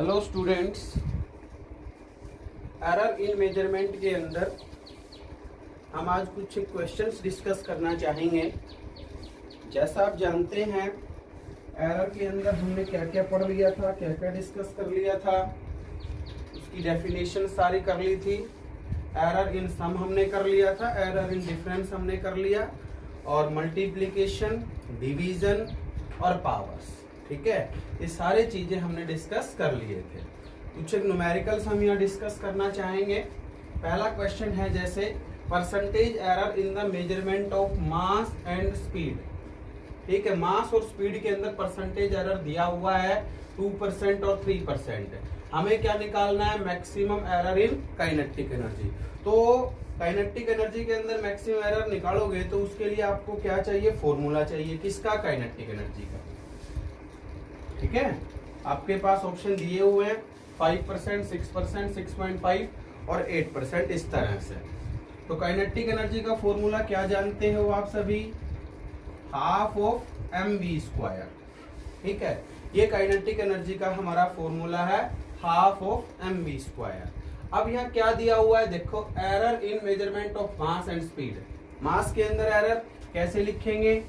Hello students, error in measurement के अंदर हम आज कुछ क्वेश्चंस डिस्कस करना चाहेंगे। जैसा आप जानते हैं, एरर के अंदर हमने क्या क्या पढ़ लिया था, क्या क्या डिस्कस कर लिया था, उसकी डेफिनेशन सारी कर ली थी। एरर इन सम हमने कर लिया था, एरर इन डिफरेंस हमने कर लिया, और मल्टीप्लिकेशन, डिवीजन और पावर्स। ठीक है, ये सारे चीजें हमने डिस्कस कर लिए थे। कुछ न्यूमेरिकल्स हम यहाँ डिस्कस करना चाहेंगे। पहला क्वेश्चन है जैसे percentage error in the measurement of mass and speed. ठीक है, मास और स्पीड के अंदर परसेंटेज एरर दिया हुआ है 2% और 3%। हमें क्या निकालना है? Maximum error in kinetic energy. तो काइनेटिक एनर्जी के अंदर मैक्सिमम एरर निकालोगे तो उसके लिए आपको क्या चाहिए? फॉर्मूला चाहिए। किसका? काइनेटिक एनर्जी का। ठीक है, आपके पास ऑप्शन दिए हुए हैं 5%, 6%, 6.5 और 8%, इस तरह से। तो काइनेटिक एनर्जी का फॉर्मूला क्या जानते हो आप सभी? Half of mv²। ठीक है, ये काइनेटिक एनर्जी का हमारा फॉर्मूला है, हाफ ऑफ mv²। अब यहाँ क्या दिया हुआ है देखो, error in measurement of mass and speed. Mass के अंदर एरर कैसे लिखेंगे?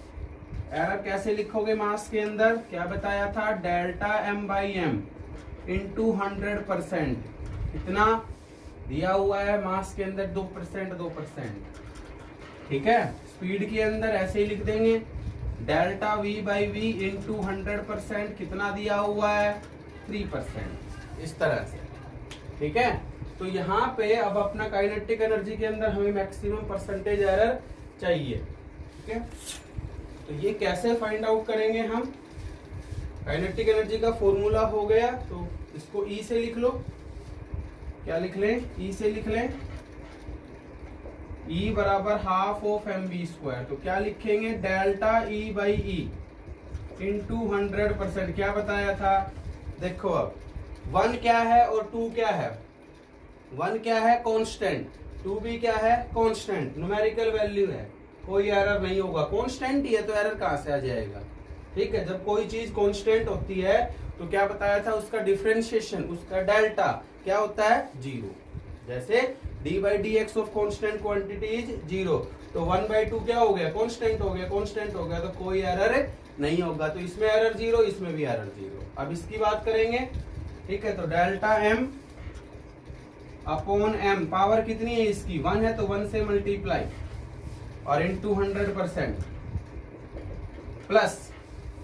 एरर कैसे लिखोगे मास के अंदर? क्या बताया था? Delta m/m into 100%। कितना दिया हुआ है मास के अंदर? 2%, 2%। ठीक है, स्पीड के अंदर ऐसे ही लिख देंगे, डेल्टा v/v इंटू 100%। कितना दिया हुआ है? 3%, इस तरह से। ठीक है, तो यहाँ पे अब अपना काइनेटिक एनर्जी के अंदर हमें मैक्सिमम परसेंटेज एरर चाहिए। ठीक है, तो ये कैसे फाइंड आउट करेंगे हम? काइनेटिक एनर्जी का फॉर्मूला हो गया, तो इसको E से लिख लो। क्या लिख लें? E से लिख लें, E बराबर हाफ ऑफ mv²। तो क्या लिखेंगे? Delta E/E into 100%। क्या बताया था? देखो अब 1 क्या है और 2 क्या है? 1 क्या है? कांस्टेंट। 2 भी क्या है? कांस्टेंट। न्यूमेरिकल वैल्यू है, कोई एरर नहीं होगा। कांस्टेंट ही है तो एरर कहां से आ जाएगा? ठीक है, जब कोई चीज कांस्टेंट होती है तो क्या बताया था? उसका डिफरेंशिएशन, उसका डेल्टा क्या होता है? 0। जैसे d/dx of constant quantity is 0। तो 1/2 क्या हो गया? कांस्टेंट हो गया। कांस्टेंट हो गया तो कोई एरर नहीं होगा। तो इसमें एरर 0, इसमें भी एरर 0। अब इसकी बात करेंगे। ठीक है, तो delta m upon m, power कितनी है इसकी? 1 है तो 1 से मल्टीप्लाई और इंटू 100%, प्लस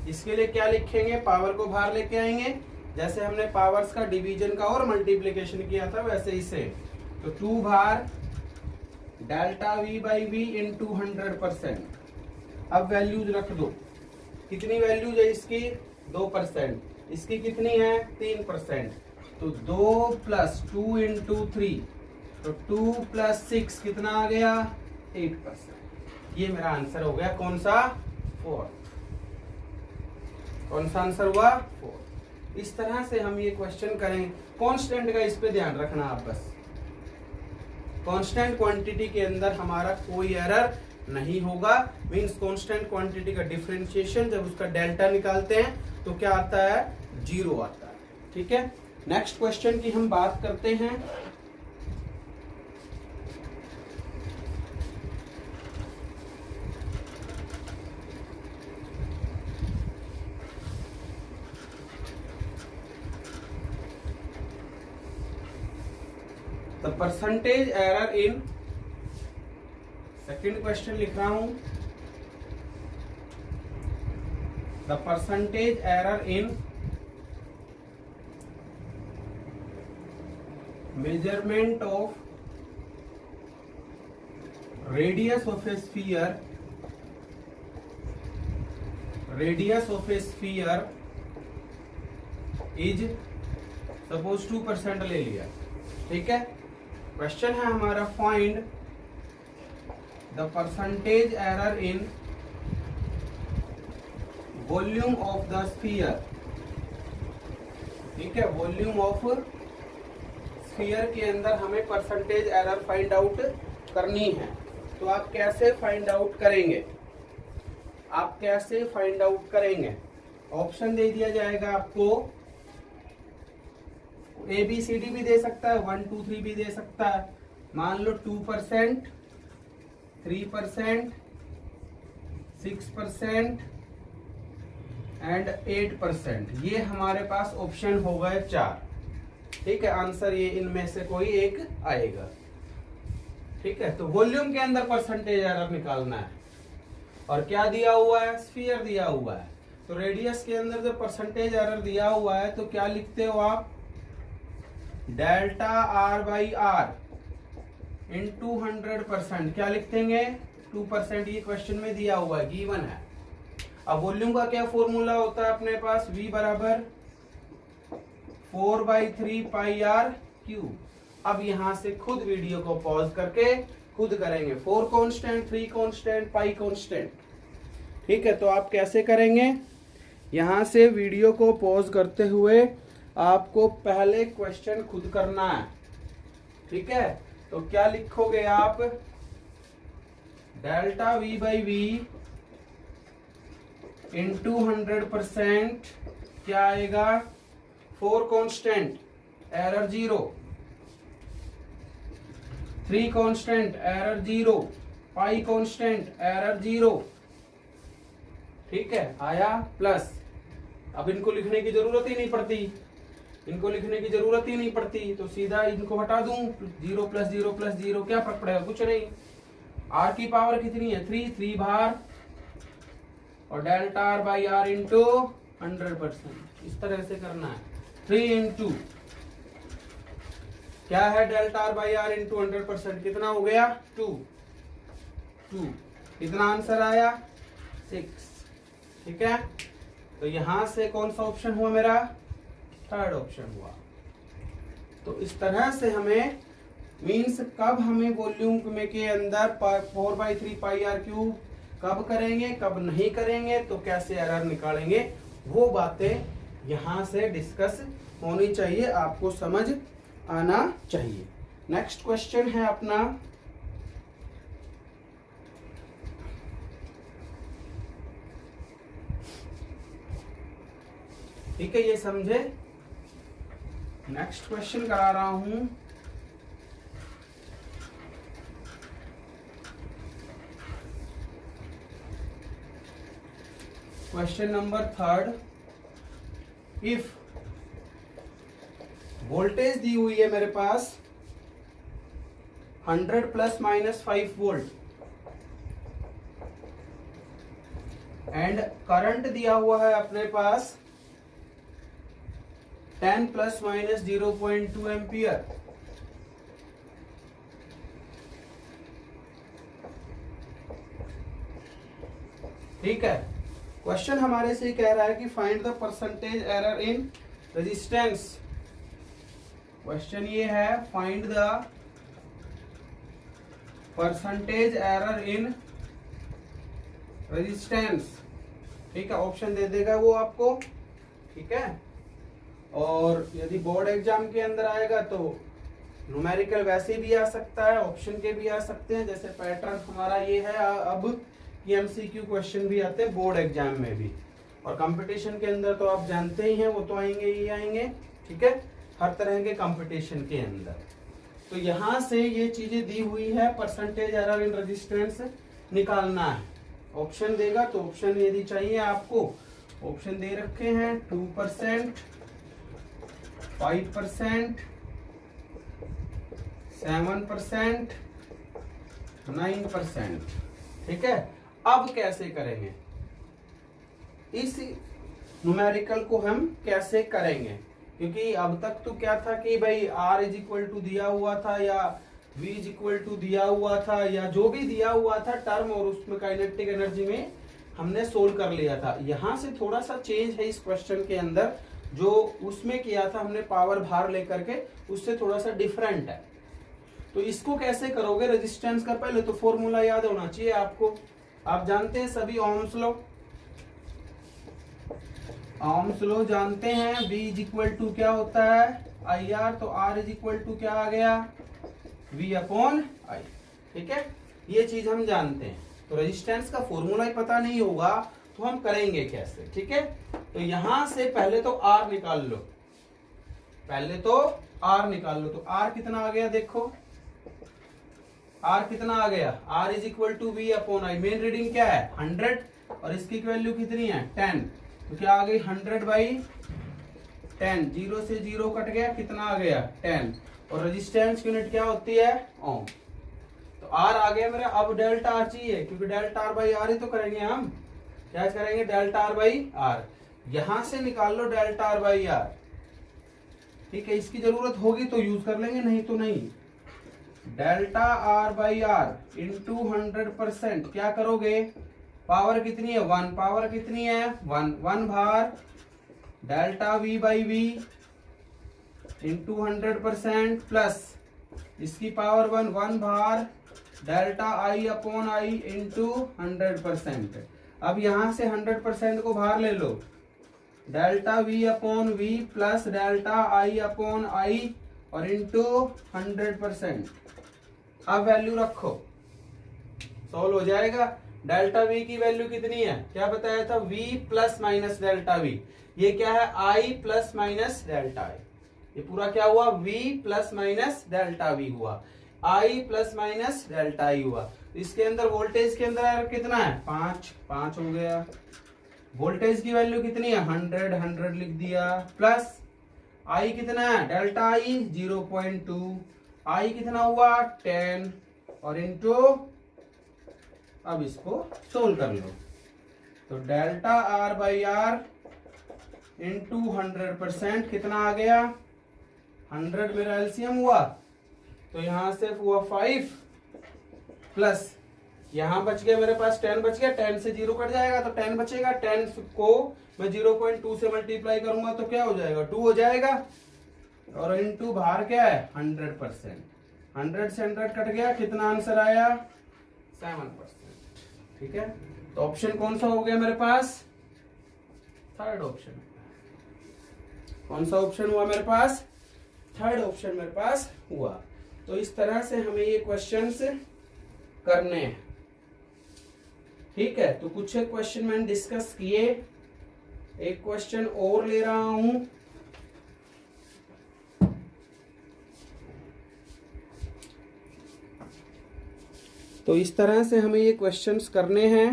इसके लिए क्या लिखेंगे? पावर को बाहर लेके आएंगे। जैसे हमने पावर्स का डिवीजन का और मल्टीप्लिकेशन किया था वैसे ही से। तो 2 बार डेल्टा v/v इंटू 100%। अब वैल्यूज रख दो। कितनी वैल्यूज है इसकी? 2%। इसकी कितनी है? 3%। तो 2 प्लस 2 इंटू 3, तो 2 प्लस 6 कितना आ गया? 8%। ये मेरा आंसर हो गया। कौन सा? 4। कौन सा आंसर हुआ? 4। इस तरह से हम ये क्वेश्चन करें। कांस्टेंट का इस पे ध्यान रखना आप बस। कांस्टेंट क्वांटिटी के अंदर हमारा कोई एरर नहीं होगा। मींस कांस्टेंट क्वांटिटी का डिफरेंशिएशन जब उसका डेल्टा निकालते हैं तो क्या आता है? 0 आता है। ठीक है, नेक्स्ट क्वेश्चन की हम बात करते हैं। The percentage error in, second question लिख रहा हूं, the percentage error in measurement of radius of A sphere, radius of A sphere is, suppose 2% ले लिया। ठीक है, क्वेश्चन है हमारा, find the percentage error in volume of the sphere. ठीक है, वॉल्यूम ऑफ स्फीयर के अंदर हमें परसेंटेज एरर फाइंड आउट करनी है। तो आप कैसे फाइंड आउट करेंगे? आप कैसे फाइंड आउट करेंगे? ऑप्शन दे दिया जाएगा आपको ABCD भी दे सकता है, 1 2 3 भी दे सकता है। मान लो 2%, 3%, 6% एंड 8%, ये हमारे पास ऑप्शन हो गए 4। ठीक है, आंसर ये इनमें से कोई एक आएगा। ठीक है, तो वॉल्यूम के अंदर परसेंटेज एरर निकालना है। और क्या दिया हुआ है? स्फीयर दिया हुआ है। तो रेडियस के अंदर जब परसेंटेज एरर दिया हुआ है तो क्या लिखते हो आप? Delta R by R into 100%। क्या लिख देंगे? 2%। ये क्वेश्चन में दिया हुआ है, गिवन है। अब वॉल्यूम का क्या फॉर्मूला होता है अपने पास? V बराबर 4/3 पाई आर क्यूब। अब यहां से खुद वीडियो को पॉज करके खुद करेंगे। 4 कांस्टेंट, 3 कांस्टेंट, पाई कांस्टेंट। ठीक है, तो आप कैसे करेंगे? यहां से वीडियो को पॉज करते हुए आपको पहले क्वेश्चन खुद करना है। ठीक है, तो क्या लिखोगे आप? Delta V by V into 100%। क्या आएगा? 4 constant, error 0, 3 constant, error 0, pi constant, error 0। ठीक है, आया प्लस। अब इनको लिखने की जरूरत ही नहीं पड़ती, इनको लिखने की जरूरत ही नहीं पड़ती, तो सीधा इनको हटा दूं। 0 प्लस 0 प्लस 0, क्या फर्क पड़ेगा? कुछ नहीं। R की पावर कितनी है? 3 बार, और delta R by R into 100%। इस तरह से करना है। 3 इंटू क्या है? Delta R by R into 100%। कितना हो गया? 2। कितना आंसर आया? 6। ठीक है, तो यहां से कौन सा ऑप्शन हुआ मेरा? थर्ड ऑप्शन हुआ। तो इस तरह से हमें मीन्स कब हमें वॉल्यूम में के अंदर 4/3 पाई आर क्यूब कब करेंगे, कब नहीं करेंगे, तो कैसे एरर निकालेंगे, वो बातें यहां से डिस्कस होनी चाहिए, आपको समझ आना चाहिए। नेक्स्ट क्वेश्चन है अपना ठीक है, ये समझे। नेक्स्ट क्वेश्चन करा रहा हूं। Question number 3। इफ वोल्टेज दी हुई है मेरे पास 100 plus minus 5 volt and current दिया हुआ है अपने पास 10 प्लस माइनस 0.2 एम्पियर। ठीक है, क्वेश्चन हमारे से कह रहा है कि find the percentage error in resistance. Question ये है, find the percentage error in resistance. ठीक है, ऑप्शन दे देगा वो आपको। ठीक है, और यदि बोर्ड एग्जाम के अंदर आएगा तो न्यूमेरिकल वैसे भी आ सकता है, ऑप्शन के भी आ सकते हैं। जैसे पैटर्न हमारा ये है अब कि MCQ क्वेश्चन भी आते हैं बोर्ड एग्जाम में भी, और कंपटीशन के अंदर तो आप जानते ही हैं, वो तो आएंगे ही आएंगे। ठीक है, हर तरह के कंपटीशन के अंदर। तो यहां से ये चीजें दी हुई है, परसेंटेज एरर इन रेजिस्टेंस निकालना है। ऑप्शन देगा तो ऑप्शन यदि चाहिए आपको, ऑप्शन दे रखे हैं 2%, 5%, 7%, 9%। ठीक है, अब कैसे करेंगे इस न्यूमेरिकल को, हम कैसे करेंगे? क्योंकि अब तक तो क्या था कि भाई R इज इक्वल टू दिया हुआ था, या V इज इक्वल टू दिया हुआ था, या जो भी दिया हुआ था टर्म, और उसमें काइनेटिक एनर्जी में हमने सोल्व कर लिया था। यहां से थोड़ा सा चेंज है इस क्वेश्चन के अंदर, जो उसमें किया था हमने पावर भार लेकर के, उससे थोड़ा सा डिफरेंट है। तो इसको कैसे करोगे? रेजिस्टेंस का पहले तो फॉर्मूला याद होना चाहिए आपको। आप जानते हैं सभी ओम्स लॉ, ओम्स लॉ जानते हैं। V इज इक्वल टू क्या होता है? IR। तो R इज इक्वल टू क्या आ गया? V upon I। ठीक है, ये चीज हम जानते हैं। तो रेजिस्टेंस का फॉर्मूला ही पता नहीं होगा तो हम करेंगे कैसे? ठीक है, तो यहां से पहले तो R निकाल लो। पहले तो आर निकाल लो। तो आर कितना आ गया देखो, आर कितना आ गया, R is equal to V upon I. Main reading क्या है 100 और इसकी वैल्यू कितनी है 10, तो क्या आ गई 100/10। 0 से 0 कट गया, कितना आ गया 10। और रेजिस्टेंस यूनिट क्या होती है ओम। तो आर आ गया मेरा। अब डेल्टा आर चाहिए, क्योंकि डेल्टा आर बाई आर ही तो करेंगे हम। क्या करेंगे डेल्टा आर बाई आर। यहां से निकाल लो डेल्टा आर बाई आर, ठीक है। इसकी जरूरत होगी तो यूज कर लेंगे, नहीं तो नहीं। Delta R by R into 100%, क्या करोगे, पावर कितनी है 1, पावर कितनी है 1 भार delta V by V into 100% plus इसकी पावर 1 भार delta I upon I into 100%। अब यहां से 100% को बाहर ले लो, delta V upon V plus delta I upon I और इंटू 100%। अब वैल्यू रखो, सोल्व हो जाएगा। डेल्टा वी की वैल्यू कितनी है, क्या बताया था, v plus minus delta we. ये क्या है i प्लस माइनस डेल्टा आई। ये पूरा क्या हुआ v plus minus delta we हुआ, i प्लस माइनस डेल्टा आई हुआ। इसके अंदर वोल्टेज के अंदर कितना है 5 हो गया। वोल्टेज की वैल्यू कितनी है 100 लिख दिया, प्लस i कितना है डेल्टा आई 0.2, i कितना हुआ 10 और इंटू, अब इसको सोल्व कर लो। तो delta R by R into 100% कितना आ गया 100 मेरा एलसीएम हुआ, तो यहां से हुआ 5 प्लस यहां बच गया मेरे पास 10 बच गया, 10 से 0 कट जाएगा तो 10 बचेगा। 10 को मैं 0.2 से मल्टीप्लाई करूंगा तो क्या हो जाएगा 2 हो जाएगा, और इंटू बाहर क्या है 100%। 100 से 100 कट गया, कितना आंसर आया 7%। ठीक है, तो ऑप्शन कौन सा हो गया मेरे पास, थर्ड ऑप्शन। कौन सा ऑप्शन हुआ मेरे पास, थर्ड ऑप्शन मेरे पास हुआ। तो इस तरह से हमें ये क्वेश्चंस करने हैं। ठीक है, तो कुछ क्वेश्चन मैंने डिस्कस किए, एक क्वेश्चन और ले रहा हूं। तो इस तरह से हमें ये क्वेश्चंस करने हैं।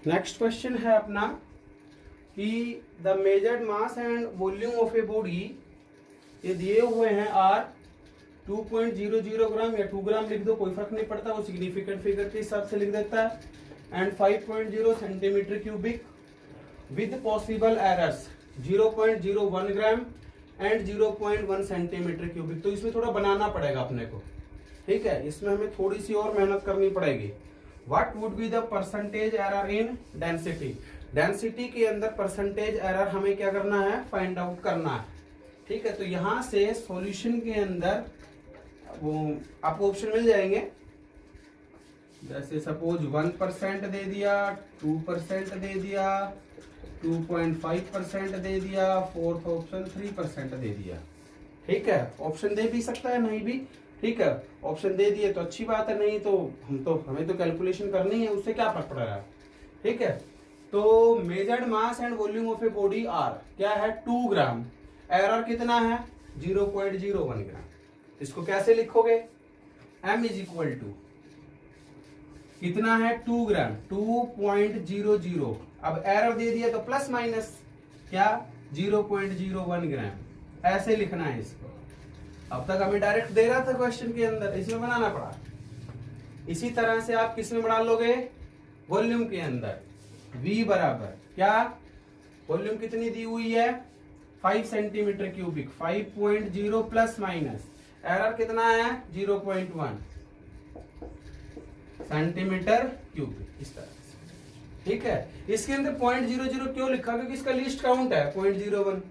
नेक्स्ट क्वेश्चन है अपना कि the measured mass and volume of a body, ये दिए हुए हैं आर 2.00 ग्राम या 2 ग्राम लिख दो, कोई फर्क नहीं पड़ता, वो सिग्निफिकेंट फिगर के हिसाब से लिख देता है, and 5.0 centimetre cubic with possible errors 0.01 gram and 0.1 centimetre cubic. तो इसमें थोड़ा बनाना पड़ेगा अपने को, ठीक है, इसमें हमें थोड़ी सी और मेहनत करनी पड़ेगी। What would be the percentage error in density, density के अंदर परसेंटेज एरर हमें क्या करना है फाइंड आउट करना है। ठीक है, तो यहां से सॉल्यूशन के अंदर वो आपको ऑप्शन मिल जाएंगे, जैसे सपोज 1% दे दिया, 2% दे दिया, 2.5% दे दिया, फोर्थ ऑप्शन 3% दे दिया। ठीक है, ऑप्शन दे भी सकता है नहीं भी, ठीक है, ऑप्शन दे दिए तो अच्छी बात है, नहीं तो हमें तो कैलकुलेशन करनी है, उससे क्या फर्क पड़ रहा है। ठीक है, तो measured mass and volume of a body are क्या है 2 ग्राम, एरर कितना है 0.01 ग्राम। इसको कैसे लिखोगे, m इज इक्वल टू कितना है 2 ग्राम 2.00, अब एरर दे दिया तो प्लस माइनस क्या 0.01 ग्राम, ऐसे लिखना है इसको। अब तक हमें डायरेक्ट दे रहा था क्वेश्चन के अंदर, इसमें बनाना पड़ा। इसी तरह से आप किस में बना लोगे, वॉल्यूम के अंदर v बराबर क्या, वॉल्यूम कितनी दी हुई है 5 centimetre cubic, 5.0 plus minus error कितना है 0.1 सेंटीमीटर क्यूबिक, इस तरह से। ठीक है, इसके अंदर 0.00 क्यों लिखा, क्योंकि इसका लीस्ट काउंट है 0.01।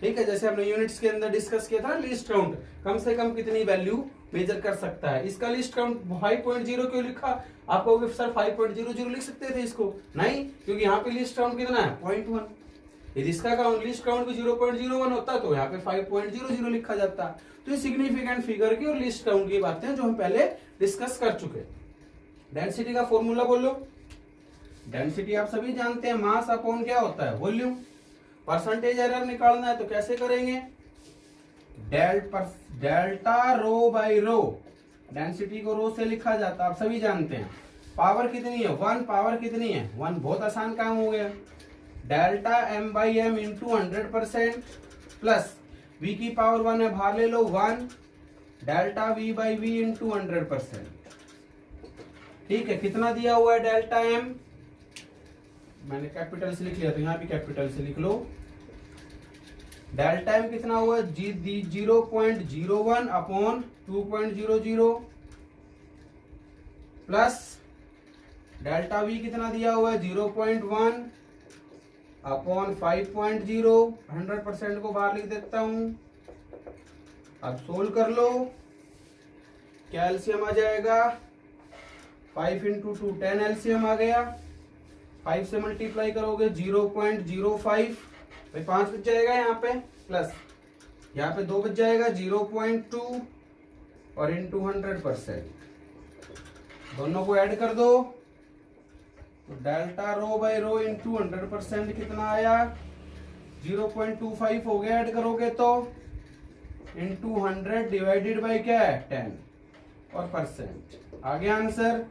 ठीक है, जैसे हमने यूनिट्स के अंदर डिस्कस किया था लीस्ट काउंट कम से कम कितनी वैल्यू मेजर कर सकता है, इसका लीस्ट काउंट 5.0 क्यों लिखा, आप कहोगे सर 5.00 लिख सकते थे इसको, नहीं, क्योंकि यहाँ पे लीस्ट काउंट कितना है 0.1। यदि इसका काउंट लीस्ट काउंट भी 0.01 होता तो यहाँ पे 5.00 लिखा जाता। तो ये सिग्निफिकेंट फिगर की और लीस्ट काउंट की बातें जो हम पहले डिस्कस कर चुके। डेंसिटी का फॉर्मूला बोलो, डेंसिटी आप सभी जानते हैं, मास अपॉन क्या होता है वॉल्यूम। परसेंटेज एरर निकालना है तो कैसे करेंगे, delta rho by rho, density को रो से लिखा जाता है, आप सभी जानते हैं। पावर कितनी है 1, पावर कितनी है 1, बहुत आसान काम हो गया। Delta m by M into 100% plus v की पावर 1 है, बाहर ले लो 1, delta v by V into 100%। ठीक है, कितना दिया हुआ है डेल्टा m, मैंने कैपिटल से लिख लिया तो यहां भी कैपिटल से लिख लो। डेल्टा m कितना हुआ 0.01 अपॉन 2.00 प्लस डेल्टा v कितना दिया हुआ है 0.1 अपॉन 5.0, 100% को बाहर लिख देता हूं। अब सोल्व कर लो, क्या एलसीएम आ जाएगा 5 इंटू 2 10 एलसीएम आ गया, 5 से मल्टीप्लाई करोगे 0.05, भाई 5 बच जाएगा यहाँ पे, प्लस यहाँ पे 2 बच जाएगा 0.2 और इंटू 100%, दोनों को ऐड कर दो तो delta rho by rho into 100% कितना आया 0.25 हो गया, ऐड करोगे तो इंटू 100 डिवाइडेड बाई क्या है 10 और परसेंट, आ गया आंसर।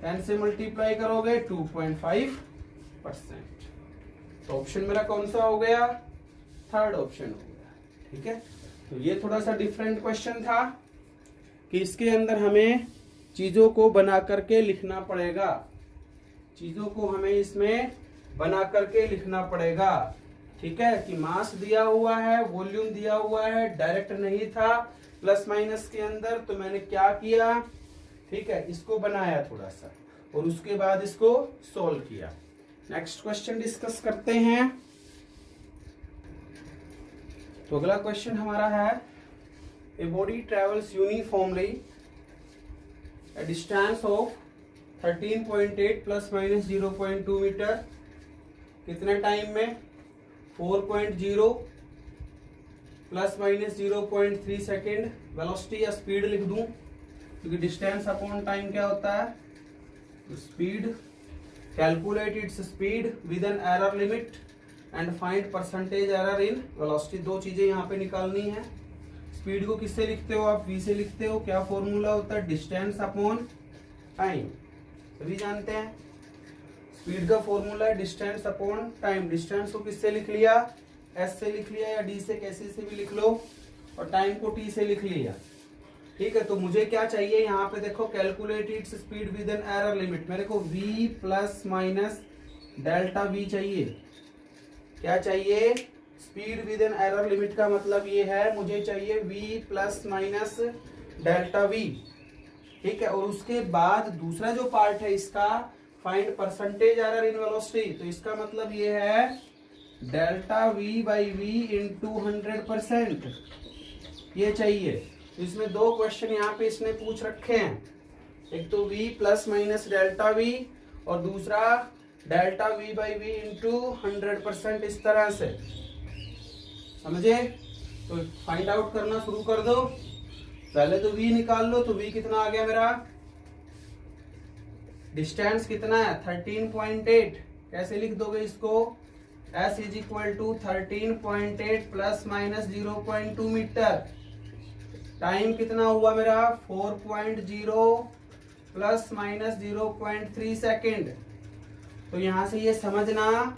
10 से मल्टीप्लाई करोगे 2.5%, तो ऑप्शन मेरा कौन सा हो गया, थर्ड ऑप्शन हो गया। ठीक है, तो ये थोड़ा सा डिफरेंट क्वेश्चन था कि इसके अंदर हमें चीजों को बना करके लिखना पड़ेगा, चीजों को हमें इसमें बना करके लिखना पड़ेगा। ठीक है, कि मास दिया हुआ है, वॉल्यूम दिया हुआ है, डायरेक्ट नहीं था प्लस माइनस के अंदर, तो मैंने क्या किया, ठीक है, इसको बनाया थोड़ा सा और उसके बाद इसको सोल्व किया। नेक्स्ट क्वेश्चन डिस्कस करते हैं। तो अगला क्वेश्चन हमारा है, a body travels uniformly a distance of 13.8 plus minus 0.2 metre, कितने टाइम में 4.0 प्लस माइनस 0.3 सेकेंड, वेलोसिटी या स्पीड लिख दूं क्योंकि डिस्टेंस अपॉन टाइम क्या होता है, speed. Calculate its speed with an error limit and find percentage error in velocity, दो चीजें यहाँ पे निकालनी है। स्पीड को किससे लिखते हो आप, v से लिखते हो, क्या फॉर्मूला होता है डिस्टेंस अपॉन टाइम, सभी जानते हैं स्पीड का फॉर्मूला है डिस्टेंस अपॉन टाइम। डिस्टेंस को किससे लिख लिया, s से लिख लिया या d से, कैसे से भी लिख लो, और टाइम को t से लिख लिया। ठीक है, तो मुझे क्या चाहिए यहाँ पे देखो, calculate its speed with an error limit, मेरे को v plus minus delta v चाहिए। क्या चाहिए, speed with an error limit का मतलब ये है मुझे चाहिए v plus minus delta v। ठीक है, और उसके बाद दूसरा जो पार्ट है इसका, find percentage error in velocity, तो इसका मतलब ये है delta v by V into 100%, ये चाहिए। तो इसमें दो क्वेश्चन यहाँ पे इसने पूछ रखे हैं, एक तो v plus minus delta v और दूसरा delta v by V into 100%, इस तरह से, समझे। तो फाइंड आउट करना शुरू कर दो, पहले तो v निकाल लो, तो v कितना आ गया मेरा, डिस्टेंस कितना है 13.8, कैसे लिख दोगे इसको, s is equal to 13.8 plus minus 0.2 metre. Time कितना हुआ मेरा 4.0 प्लस माइनस 0.3 सेकेंड। तो यहां से ये समझना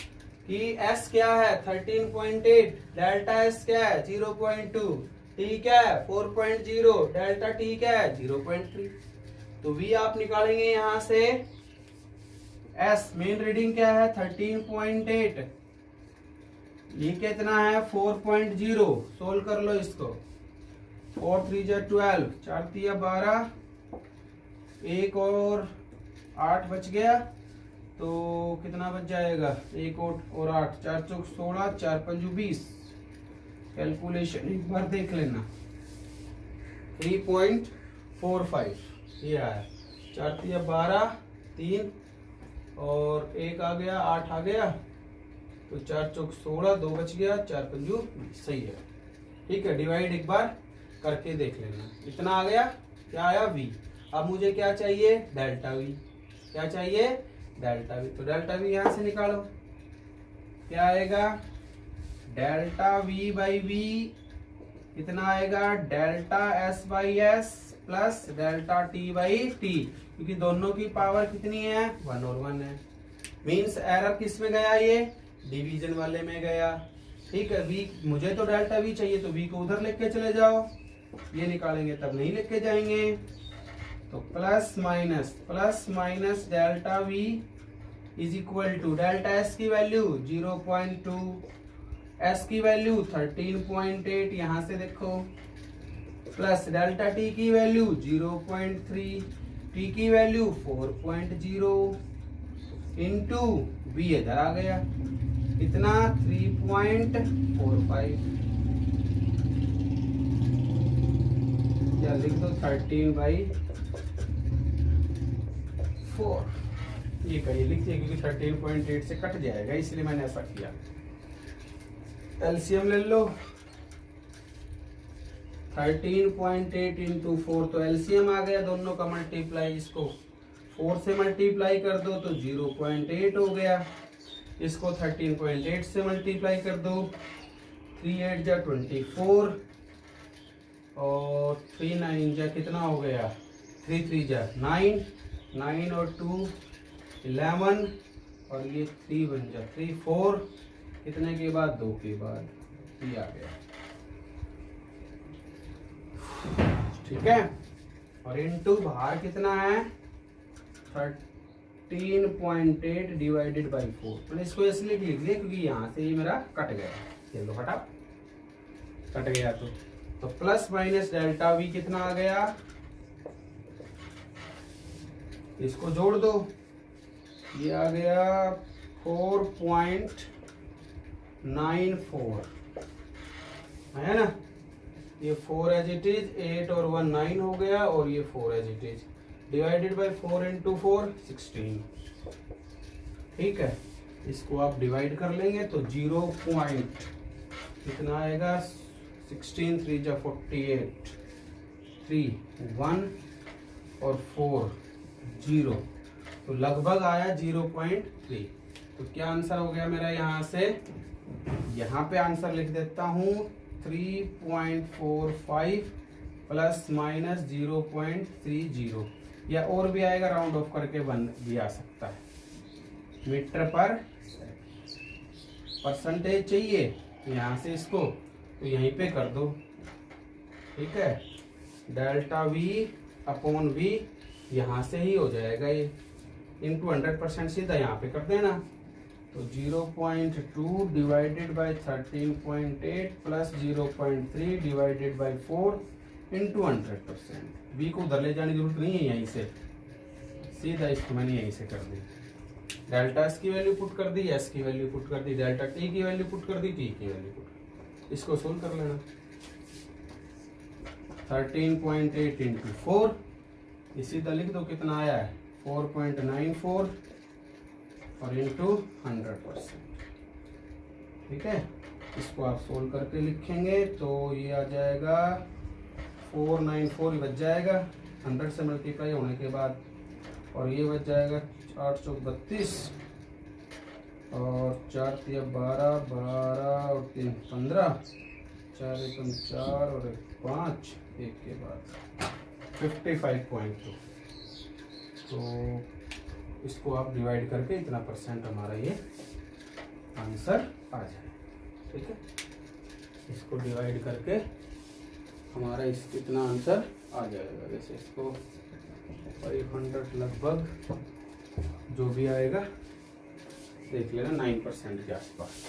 कि s क्या है 13.8, डेल्टा s क्या है 0.2, t क्या है 4.0, डेल्टा t क्या है 0.3। तो v आप निकालेंगे यहां से, s मेन रीडिंग क्या है 13.8, ये कितना है 4.0, सोल्व कर लो इसको, 4 3 जा 12, 4 3 12, एक और 8 बच गया, तो कितना बच जाएगा, एक और 8, 4 चौक 16, 4 पंजू 20, कैलकुलेशन एक बार देख लेना, 3.45 ये आया, 4 3 12, 3 और एक आ गया, 8 आ गया, तो 4 चौक 16, 2 बच गया, 4 पंजू 20, सही है। ठीक है, डिवाइड एक बार करके देख लेना, इतना आ गया, क्या आया v। अब मुझे क्या चाहिए, डेल्टा v, क्या चाहिए डेल्टा v, तो डेल्टा v यहां से निकालो, क्या आएगा डेल्टा वी बाई वी कितना आएगा, delta S by S plus delta T by T, क्योंकि दोनों की पावर कितनी है, 1 और 1 है। मीन्स एरर किस में गया, ये डिवीजन वाले में गया। ठीक है, वी मुझे तो डेल्टा वी चाहिए तो वी को उधर लेके चले जाओ, ये निकालेंगे तब नहीं लेके जाएंगे। तो plus minus delta V is equal to delta S की वैल्यू 0.2, एस की वैल्यू 13.8, यहां से देखो, प्लस डेल्टा टी की वैल्यू 0.3, टी की वैल्यू 4.0 इंटू वी इधर आ गया इतना 3.45, या लिख दो 13/4, ये करिए लिखिए, क्योंकि 13.8 से कट जाएगा इसलिए मैंने ऐसा किया। एलसीएम ले लो, 13.8 इंटू 4, तो एलसीएम आ गया दोनों का मल्टीप्लाई, इसको 4 से मल्टीप्लाई कर दो तो 0.8 हो गया, इसको 13.8 से मल्टीप्लाई कर दो, 3 8 जा 24 और 3 9 जा कितना हो गया, 3 3 जा 9, 9 और 2 11 और ये 3 बन जा 3 4, कितने के बाद, 2 के बाद, ये आ गया। ठीक है, और इनटू बाहर कितना है, 13.8 डिवाइडेड बाई 4, मैंने इसको इसलिए लिख दिया क्योंकि यहाँ से ये मेरा कट गया, चलो हटा, कट गया तो प्लस माइनस डेल्टा वी कितना आ गया, इसको जोड़ दो, ये आ गया 4.94, है ना, ये 4 एज इट इज, 8 और 1 9 हो गया, और ये 4 as it is, divided by 4 into 4 16। ठीक है, इसको आप डिवाइड कर लेंगे तो 0 पॉइंट कितना आएगा, 16 3 जा 48, 3 1 और 4 0, तो लगभग आया 0.3। तो क्या आंसर हो गया मेरा, यहाँ से यहाँ पे आंसर लिख देता हूँ 3.45 प्लस माइनस 0.30, या और भी आएगा, राउंड ऑफ करके 1 भी आ सकता है, मीटर पर परसेंटेज चाहिए, यहाँ से इसको तो यहीं पे कर दो। ठीक है, डेल्टा वी अपॉन वी यहाँ से ही हो जाएगा, ये इंटू 100% सीधा यहाँ पे कर देना, तो 0.2 divided by 13.8 plus 0.3 divided by 4 into 100%। B को उधर ले जाने की जरूरत नहीं है, यहीं से सीधा इसको मैंने यहीं से कर दी, डेल्टा एस की वैल्यू पुट कर दी, एस की वैल्यू पुट कर दी, डेल्टा टी की वैल्यू पुट कर दी, टी की वैल्यू पुट कर दी, इसको सोल्व कर लेना। 13.8 इंटू 4, इसी तरह लिख दो कितना आया है, 4.94 और इंटू 100%। ठीक है, इसको आप सोल्व करके लिखेंगे तो ये आ जाएगा 494 बच जाएगा 100 से मल्टीप्लाई होने के बाद, और ये बच जाएगा 8 चौक 32 और 4 3 12 12 और 3 15, 4 1 4 और 5, 1 के बाद 55.2। तो इसको आप डिवाइड करके इतना परसेंट हमारा ये आंसर आ जाए। ठीक है, इसको डिवाइड करके हमारा इस कितना आंसर आ जाएगा, जैसे इसको 500 लगभग जो भी आएगा देख लेना 9% के आसपास।